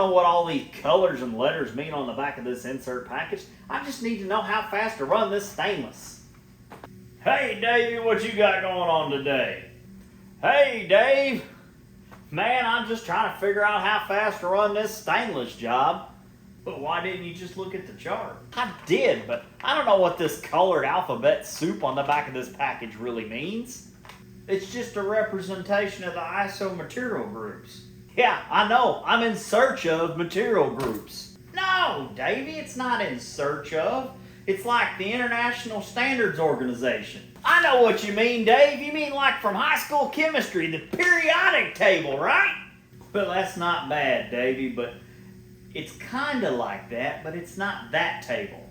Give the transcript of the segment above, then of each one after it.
know what all these colors and letters mean on the back of this insert package. I just need to know how fast to run this stainless. Hey Davey, what you got going on today? Hey Dave, man, I'm just trying to figure out how fast to run this stainless job. But why didn't you just look at the chart? I did, but I don't know what this colored alphabet soup on the back of this package really means. It's just a representation of the ISO material groups. Yeah, I know, I'm in search of material groups. No, Davey, it's not in search of. It's like the International Standards Organization. I know what you mean, Dave. You mean like from high school chemistry, the periodic table, right? Well, that's not bad, Davey, but it's kind of like that, but it's not that table.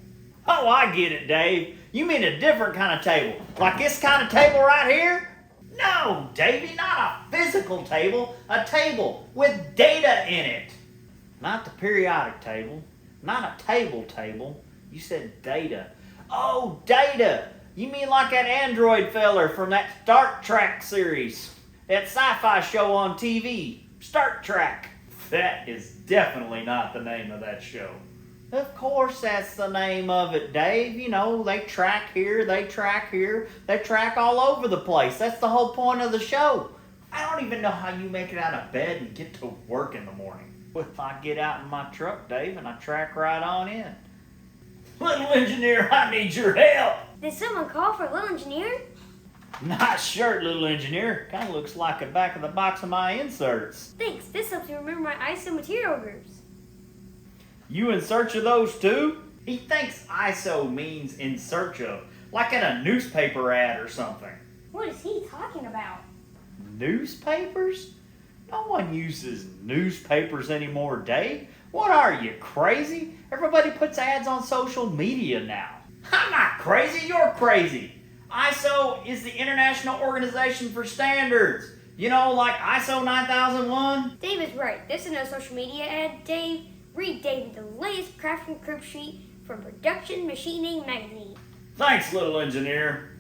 Oh, I get it, Dave. You mean a different kind of table. Like this kind of table right here? No, Davey, not a physical table. A table with data in it. Not the periodic table. Not a table. You said data. Oh, data. You mean like that android feller from that Star Trek series. That sci-fi show on TV. Star Trek. That is definitely not the name of that show. Of course that's the name of it, Dave. You know, they track here, they track here, they track all over the place. That's the whole point of the show. I don't even know how you make it out of bed and get to work in the morning. If I get out in my truck, Dave, and I track right on in. Little engineer, I need your help. Did someone call for a little engineer? Nice shirt, little engineer. Kind of looks like the back of the box of my inserts. Thanks, this helps me remember my ISO material groups. You in search of those too? He thinks ISO means in search of, like in a newspaper ad or something. What is he talking about? Newspapers? No one uses newspapers anymore, Dave. What are you, crazy? Everybody puts ads on social media now. I'm not crazy, you're crazy. ISO is the International Organization for Standards. You know, like ISO 9001? Dave is right. This is no social media ad, Dave. Read Davey the latest Craftsman Cribsheet from Production Machining Magazine. Thanks, little engineer.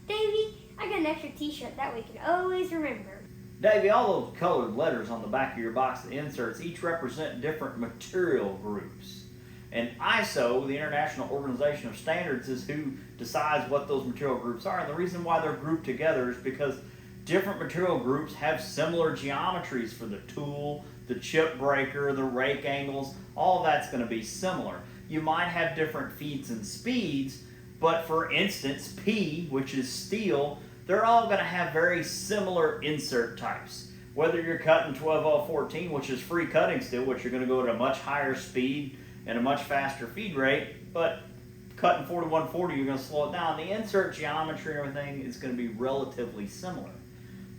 Davey, I got an extra t-shirt that we can always remember. Davey, all those colored letters on the back of your box of inserts each represent different material groups. And ISO, the International Organization of Standards, is who decides what those material groups are. And the reason why they're grouped together is because different material groups have similar geometries for the tool, the chip breaker, the rake angles. All that's going to be similar. You might have different feeds and speeds, but for instance, P, which is steel, they're all going to have very similar insert types. Whether you're cutting 12L14, which is free cutting steel, which you're going to go at a much higher speed and a much faster feed rate, but cutting 4140, you're going to slow it down. The insert geometry and everything is going to be relatively similar.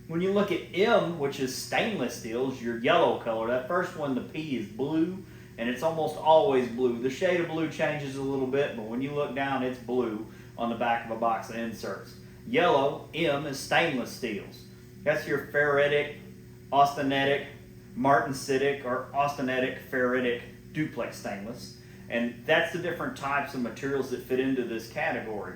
When you look at M, which is stainless steels, your yellow color, that first one, the P is blue, and it's almost always blue. The shade of blue changes a little bit, but when you look down, it's blue on the back of a box of inserts. Yellow, M, is stainless steels. That's your ferritic, austenitic, martensitic, or austenitic, ferritic, duplex stainless. And that's the different types of materials that fit into this category.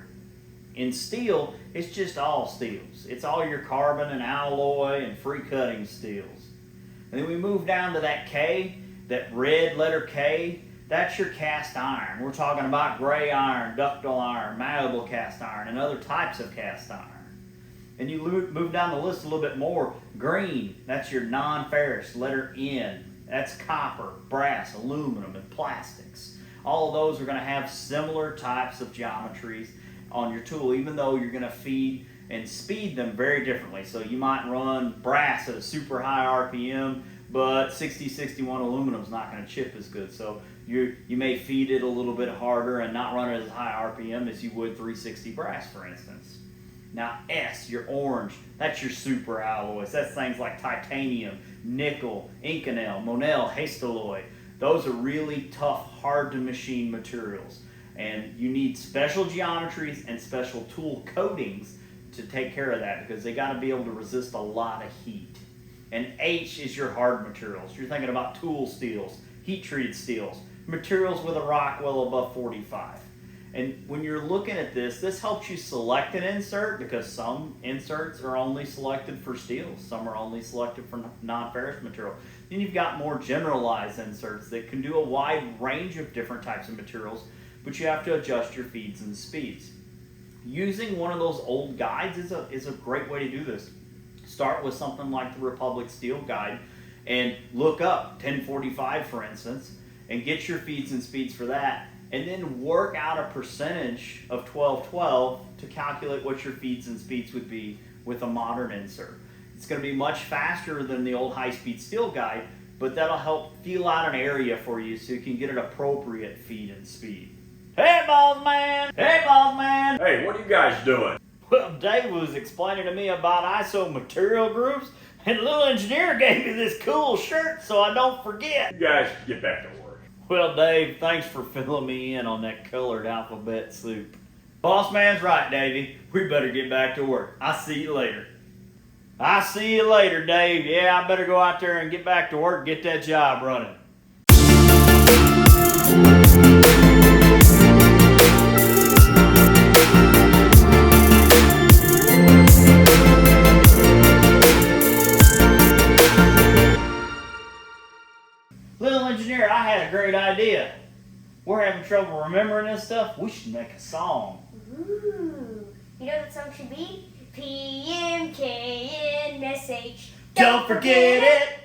In steel, it's just all steels. It's all your carbon and alloy and free cutting steels. And then we move down to that K, that red letter K, that's your cast iron. We're talking about gray iron, ductile iron, malleable cast iron, and other types of cast iron. And you move down the list a little bit more. Green, that's your non-ferrous, letter N. That's copper, brass, aluminum, and plastics. All of those are going to have similar types of geometries on your tool, even though you're going to feed and speed them very differently. So you might run brass at a super high RPM, but 6061 aluminum is not going to chip as good. So you may feed it a little bit harder and not run it as high RPM as you would 360 brass, for instance. Now S, your orange, that's your super alloys. That's things like titanium, nickel, Inconel, Monel, Hastelloy. Those are really tough, hard to machine materials. And you need special geometries and special tool coatings to take care of that, because they got to be able to resist a lot of heat. And H is your hard materials. You're thinking about tool steels, heat treated steels, materials with a rock well above 45. And when you're looking at this helps you select an insert because some inserts are only selected for steel, some are only selected for non-ferrous material. Then you've got more generalized inserts that can do a wide range of different types of materials, but you have to adjust your feeds and speeds. Using one of those old guides is a great way to do this. Start with something like the Republic Steel Guide and look up 1045, for instance, and get your feeds and speeds for that, and then work out a percentage of 1212 to calculate what your feeds and speeds would be with a modern insert. It's going to be much faster than the old high-speed steel guide, but that'll help feel out an area for you so you can get an appropriate feed and speed. Hey, boss man! Hey, boss man! Hey, what are you guys doing? Well, Dave was explaining to me about ISO material groups, and little engineer gave me this cool shirt so I don't forget. You guys get back to work. Well, Dave, thanks for filling me in on that colored alphabet soup. Boss man's right, Davey. We better get back to work. I'll see you later. I'll see you later, Dave. Yeah, I better go out there and get back to work and get that job running. Little engineer, I had a great idea. We're having trouble remembering this stuff. We should make a song. Ooh. You know what song should be? PMKNSH. Don't forget it.